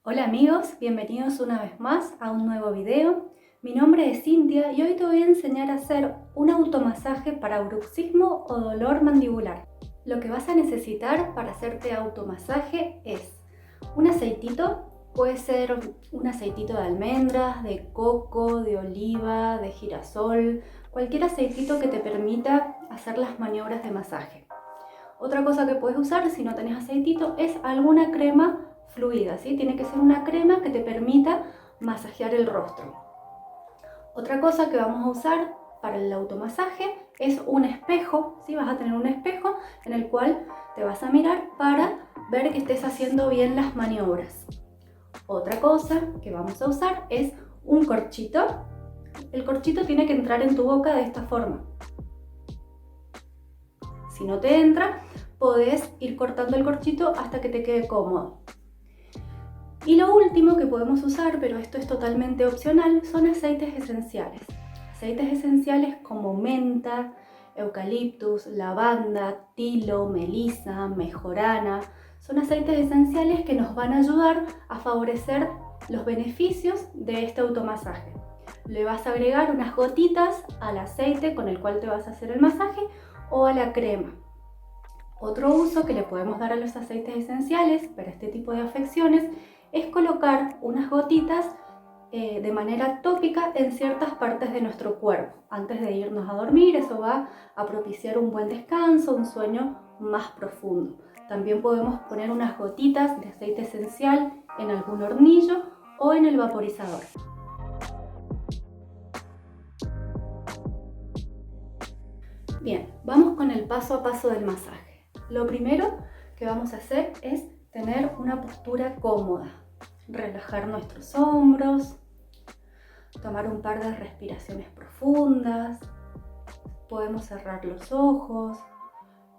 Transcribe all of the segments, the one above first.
Hola amigos, bienvenidos una vez más a un nuevo video. Mi nombre es Cintia y hoy te voy a enseñar a hacer un automasaje para bruxismo o dolor mandibular. Lo que vas a necesitar para hacerte automasaje es un aceitito, puede ser un aceitito de almendras, de coco, de oliva, de girasol, cualquier aceitito que te permita hacer las maniobras de masaje. Otra cosa que puedes usar si no tenés aceitito es alguna crema fluida, ¿sí? Tiene que ser una crema que te permita masajear el rostro. Otra cosa que vamos a usar para el automasaje es un espejo, ¿sí? Vas a tener un espejo en el cual te vas a mirar para ver que estés haciendo bien las maniobras. Otra cosa que vamos a usar es un corchito. El corchito tiene que entrar en tu boca de esta forma. Si no te entra, podés ir cortando el corchito hasta que te quede cómodo. Y lo último que podemos usar, pero esto es totalmente opcional, son aceites esenciales. Aceites esenciales como menta, eucaliptus, lavanda, tilo, melisa, mejorana. Son aceites esenciales que nos van a ayudar a favorecer los beneficios de este automasaje. Le vas a agregar unas gotitas al aceite con el cual te vas a hacer el masaje o a la crema. Otro uso que le podemos dar a los aceites esenciales para este tipo de afecciones es colocar unas gotitas de manera tópica en ciertas partes de nuestro cuerpo antes de irnos a dormir. Eso va a propiciar un buen descanso, un sueño más profundo. También podemos poner unas gotitas de aceite esencial en algún hornillo o en el vaporizador. Bien, vamos con el paso a paso del masaje. Lo primero que vamos a hacer es tener una postura cómoda. Relajar nuestros hombros, tomar un par de respiraciones profundas, podemos cerrar los ojos,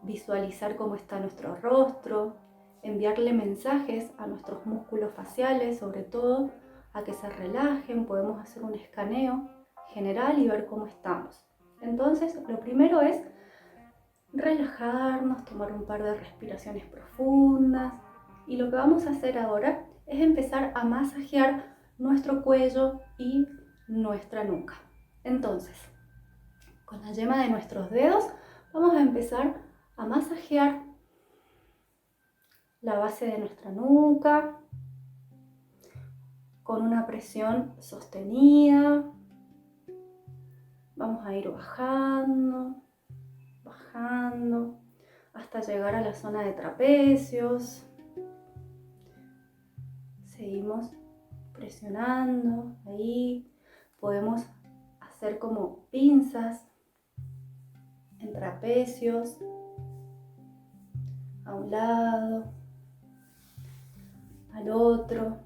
visualizar cómo está nuestro rostro, enviarle mensajes a nuestros músculos faciales, sobre todo a que se relajen. Podemos hacer un escaneo general y ver cómo estamos. Entonces, lo primero es relajarnos, tomar un par de respiraciones profundas, y lo que vamos a hacer ahora es empezar a masajear nuestro cuello y nuestra nuca. Entonces, con la yema de nuestros dedos vamos a empezar a masajear la base de nuestra nuca con una presión sostenida. Vamos a ir bajando, bajando, hasta llegar a la zona de trapecios. Seguimos presionando ahí. Podemos hacer como pinzas en trapecios, a un lado, al otro.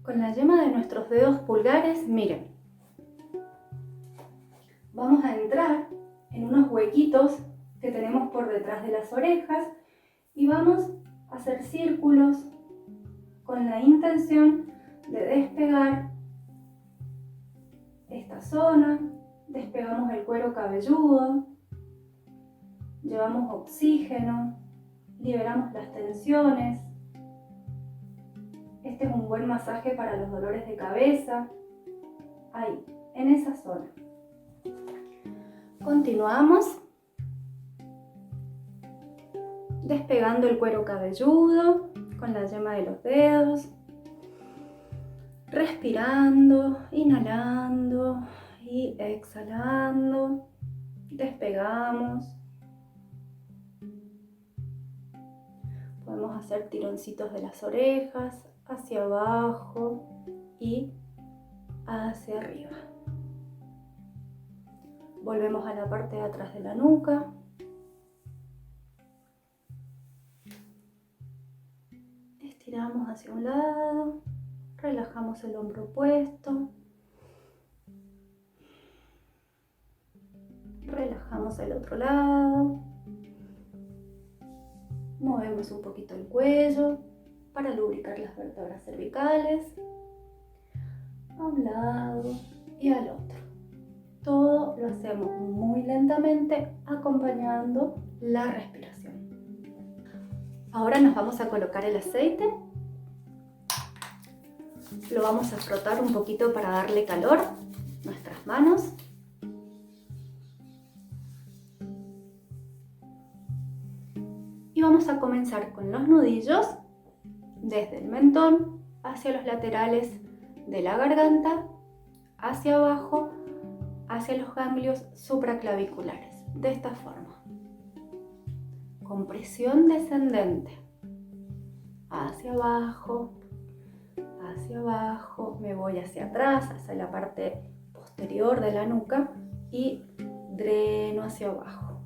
Con la yema de nuestros dedos pulgares, miren, vamos a entrar en unos huequitos que tenemos por detrás de las orejas y vamos a hacer círculos con la intención de despegar esta zona. Despegamos el cuero cabelludo, llevamos oxígeno, liberamos las tensiones. Este es un buen masaje para los dolores de cabeza. Ahí, en esa zona. Continuamos despegando el cuero cabelludo con la yema de los dedos, respirando, inhalando y exhalando. Despegamos. Podemos hacer tironcitos de las orejas hacia abajo y hacia arriba. Volvemos a la parte de atrás de la nuca. Estiramos hacia un lado, relajamos el hombro opuesto Vamos al otro lado. Movemos un poquito el cuello para lubricar las vértebras cervicales. A un lado y al otro. Todo lo hacemos muy lentamente acompañando la respiración. Ahora nos vamos a colocar el aceite. Lo vamos a frotar un poquito para darle calor a nuestras manos. Y vamos a comenzar con los nudillos desde el mentón hacia los laterales de la garganta, hacia abajo, hacia los ganglios supraclaviculares. De esta forma. Con presión descendente. Hacia abajo, me voy hacia atrás, hacia la parte posterior de la nuca y dreno hacia abajo.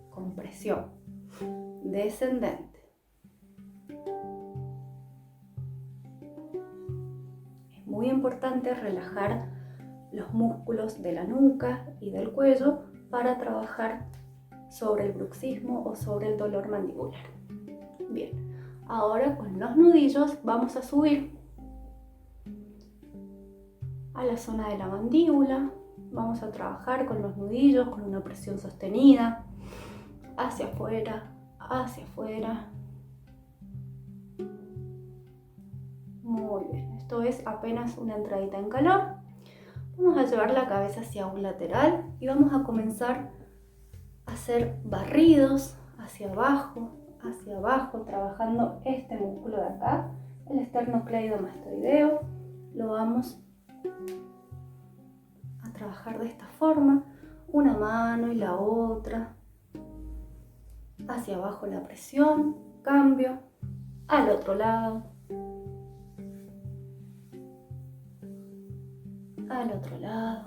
Con presión descendente. Es muy importante relajar los músculos de la nuca y del cuello para trabajar sobre el bruxismo o sobre el dolor mandibular. Bien, ahora con los nudillos vamos a subir a la zona de la mandíbula. Vamos a trabajar con los nudillos con una presión sostenida hacia afuera, hacia afuera. Muy bien, esto es apenas una entradita en calor. Vamos a llevar la cabeza hacia un lateral y vamos a comenzar a hacer barridos hacia abajo, trabajando este músculo de acá, el esternocleidomastoideo. Lo vamos a trabajar de esta forma, una mano y la otra. Hacia abajo la presión, cambio, al otro lado, al otro lado,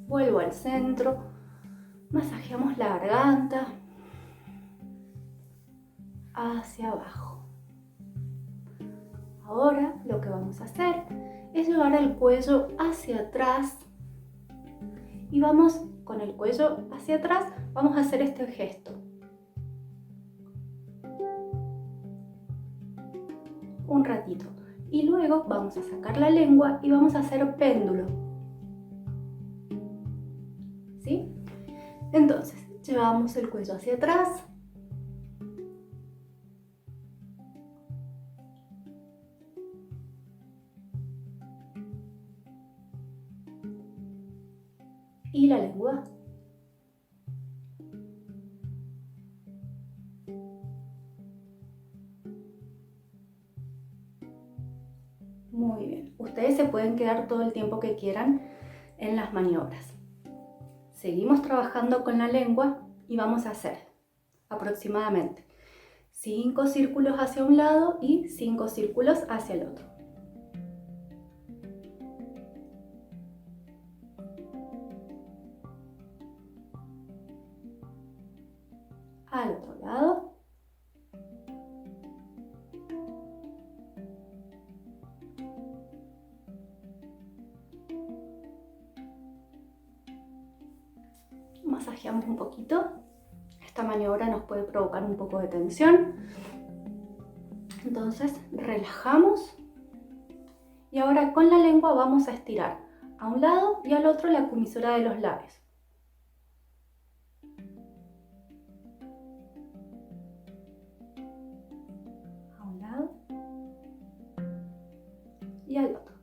vuelvo al centro, masajeamos la garganta, hacia abajo. Ahora lo que vamos a hacer es llevar el cuello hacia atrás y vamos con el cuello hacia atrás, vamos a hacer este gesto. Un ratito. Y luego vamos a sacar la lengua y vamos a hacer péndulo. ¿Sí? Entonces, llevamos el cuello hacia atrás. Y la lengua. Muy bien. Ustedes se pueden quedar todo el tiempo que quieran en las maniobras. Seguimos trabajando con la lengua y vamos a hacer aproximadamente 5 círculos hacia un lado y 5 círculos hacia el otro. Al otro lado. Masajeamos un poquito. Esta maniobra nos puede provocar un poco de tensión. Entonces relajamos y ahora con la lengua vamos a estirar a un lado y al otro la comisura de los labios. A un lado y al otro.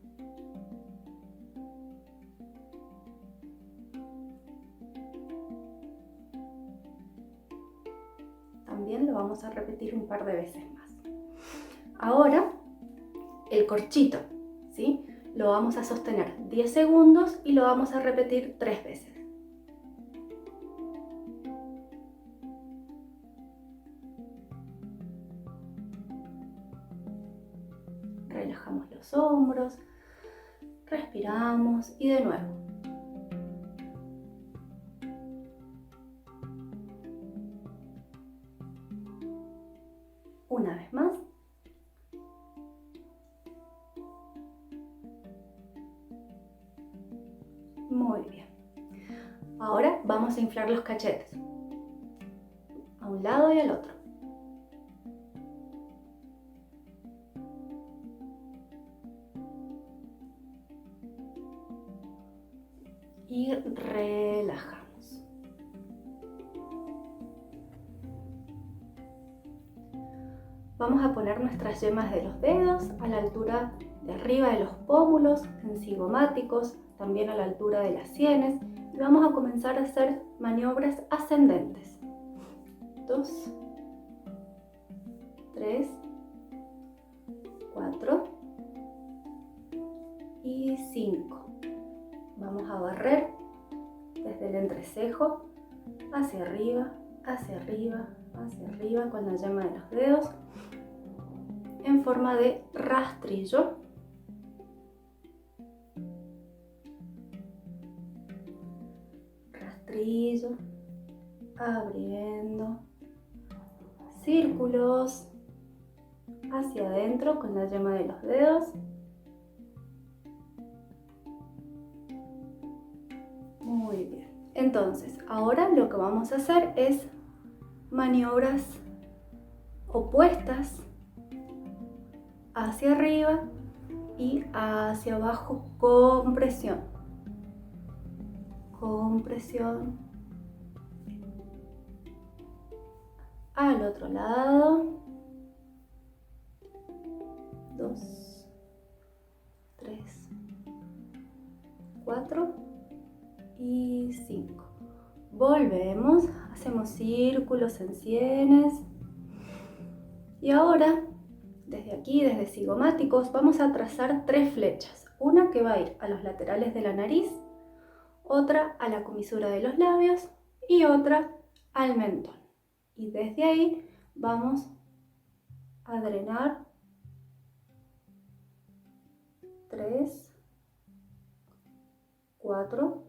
También lo vamos a repetir un par de veces más. Ahora el corchito, ¿sí? Lo vamos a sostener 10 segundos y lo vamos a repetir 3 veces. Relajamos los hombros, respiramos y de nuevo. Una vez más. Ahora vamos a inflar los cachetes, a un lado y al otro. Y relajamos. Vamos a poner nuestras yemas de los dedos a la altura de arriba de los pómulos, en cigomáticos, también a la altura de las sienes, y vamos a comenzar a hacer maniobras ascendentes. 2, 3, 4 y 5. Vamos a barrer desde el entrecejo hacia arriba, hacia arriba, hacia arriba con la yema de los dedos en forma de rastrillo. Rastrillo, abriendo, círculos hacia adentro con la yema de los dedos. Muy bien. Entonces, ahora lo que vamos a hacer es maniobras opuestas hacia arriba y hacia abajo con presión. Compresión. Al otro lado. 2, 3, 4 y 5. Volvemos, hacemos círculos en sienes. Y ahora, desde aquí, desde cigomáticos, vamos a trazar 3 flechas. Una que va a ir a los laterales de la nariz, otra a la comisura de los labios y otra al mentón. Y desde ahí vamos a drenar 3, 4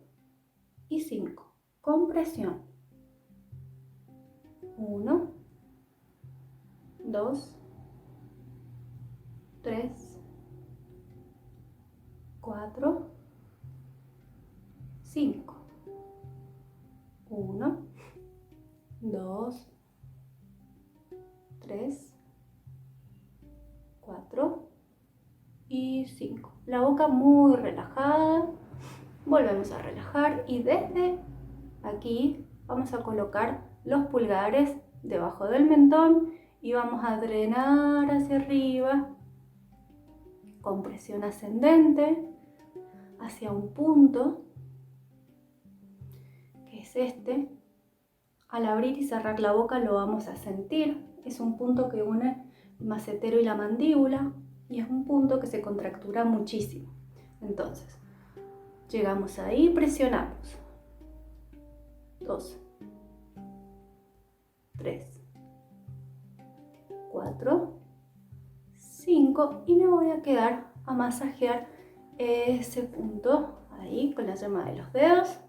y 5 con presión. 1, 2, 3, 4, 5. 1, 2, 3, 4 y 5. La boca muy relajada. Volvemos a relajar y desde aquí vamos a colocar los pulgares debajo del mentón y vamos a drenar hacia arriba con presión ascendente hacia un punto que es este. Al abrir y cerrar la boca lo vamos a sentir. Es un punto que une el macetero y la mandíbula y es un punto que se contractura muchísimo. Entonces, llegamos ahí, presionamos. 2, 3, 4, 5 y me voy a quedar a masajear ese punto ahí con la yema de los dedos,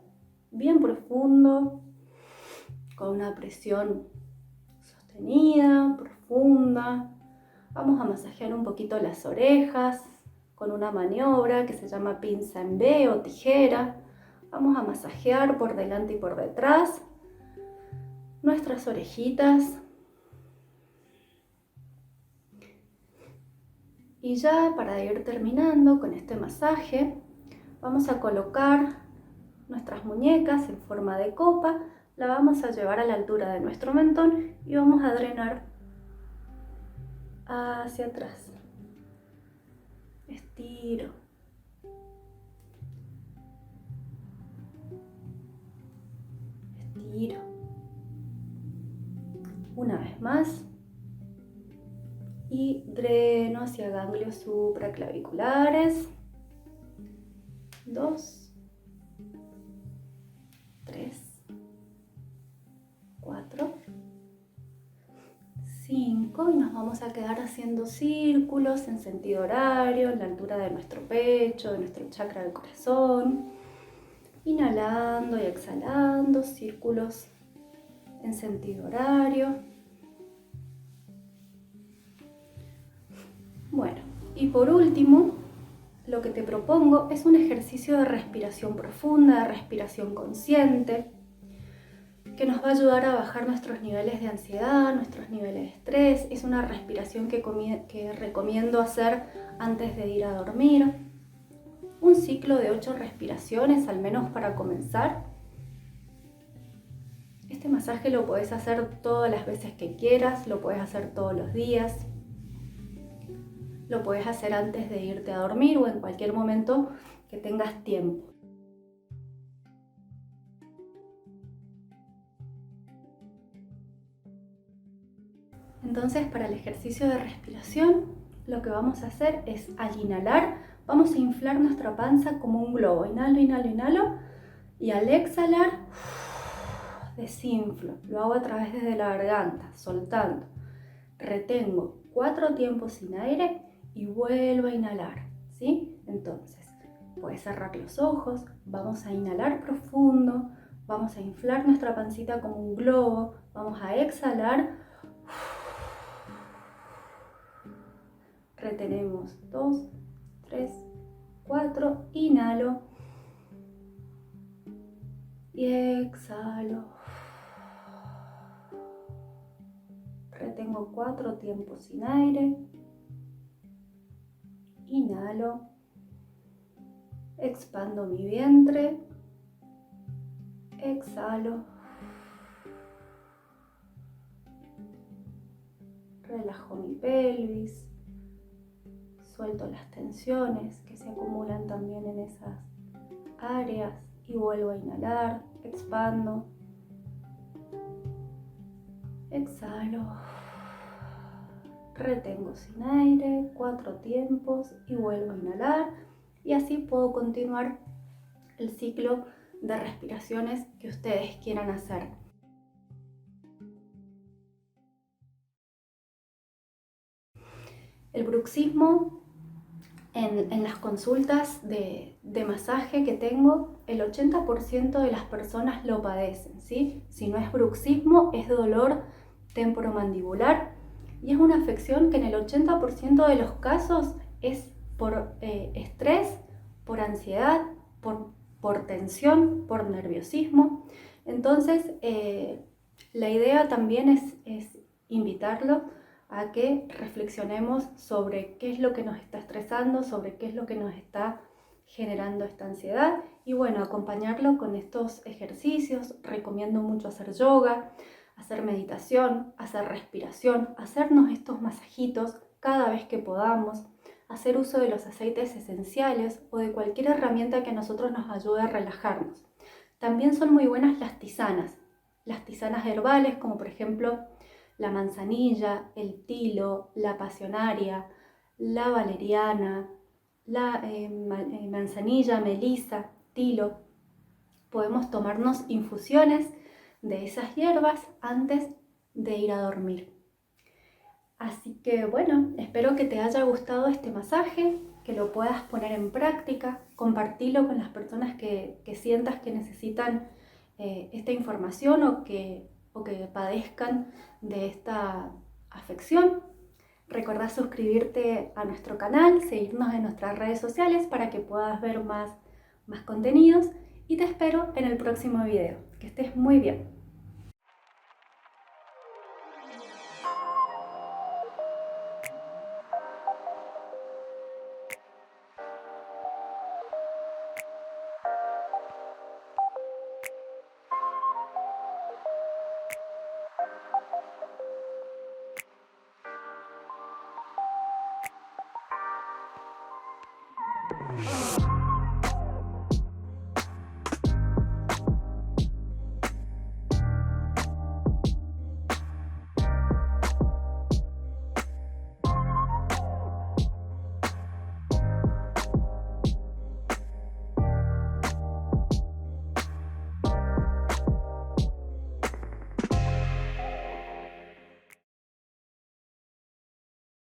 bien profundo, con una presión sostenida, profunda. Vamos a masajear un poquito las orejas con una maniobra que se llama pinza en B o tijera. Vamos a masajear por delante y por detrás nuestras orejitas. Y ya para ir terminando con este masaje, vamos a colocar nuestras muñecas en forma de copa. La vamos a llevar a la altura de nuestro mentón y vamos a drenar hacia atrás. Estiro. Estiro. Una vez más. Y dreno hacia ganglios supraclaviculares. 2, 3, 4, 5 y nos vamos a quedar haciendo círculos en sentido horario, en la altura de nuestro pecho, de nuestro chakra del corazón. Inhalando y exhalando, círculos en sentido horario. Bueno, y por último, lo que te propongo es un ejercicio de respiración profunda, de respiración consciente. que nos va a ayudar a bajar nuestros niveles de ansiedad, nuestros niveles de estrés. Es una respiración que recomiendo hacer antes de ir a dormir. Un ciclo de 8 respiraciones, al menos para comenzar. Este masaje lo puedes hacer todas las veces que quieras, lo puedes hacer todos los días. Lo puedes hacer antes de irte a dormir o en cualquier momento que tengas tiempo. Entonces, para el ejercicio de respiración, lo que vamos a hacer es, al inhalar, vamos a inflar nuestra panza como un globo. Inhalo, inhalo, inhalo. Y al exhalar, desinflo. Lo hago a través de la garganta, soltando. Retengo 4 tiempos sin aire y vuelvo a inhalar, ¿sí? Entonces, puedes cerrar los ojos, vamos a inhalar profundo, vamos a inflar nuestra pancita como un globo, vamos a exhalar. Retenemos 2, 3, 4, inhalo y exhalo. Retengo 4 tiempos sin aire. Inhalo. Expando mi vientre. Exhalo. Relajo mi pelvis. Suelto las tensiones que se acumulan también en esas áreas y vuelvo a inhalar. Expando. Exhalo. Retengo sin aire, 4 tiempos y vuelvo a inhalar. Y así puedo continuar el ciclo de respiraciones que ustedes quieran hacer. El bruxismo, en las consultas de masaje que tengo, el 80% de las personas lo padecen, ¿sí? Si no es bruxismo, es dolor temporomandibular y es una afección que en el 80% de los casos es por estrés, por ansiedad, por tensión, por nerviosismo. Entonces, la idea también es invitarlo a que reflexionemos sobre qué es lo que nos está estresando, sobre qué es lo que nos está generando esta ansiedad y bueno, acompañarlo con estos ejercicios. Recomiendo mucho hacer yoga, hacer meditación, hacer respiración, hacernos estos masajitos cada vez que podamos, hacer uso de los aceites esenciales o de cualquier herramienta que a nosotros nos ayude a relajarnos. También son muy buenas las tisanas herbales, como por ejemplo la manzanilla, el tilo, la pasionaria, la valeriana, la manzanilla, melisa, tilo. Podemos tomarnos infusiones de esas hierbas antes de ir a dormir. Así que bueno, espero que te haya gustado este masaje, que lo puedas poner en práctica, compartirlo con las personas que sientas que necesitan esta información o que padezcan de esta afección. Recordá suscribirte a nuestro canal, seguirnos en nuestras redes sociales para que puedas ver más contenidos y te espero en el próximo video. Que estés muy bien.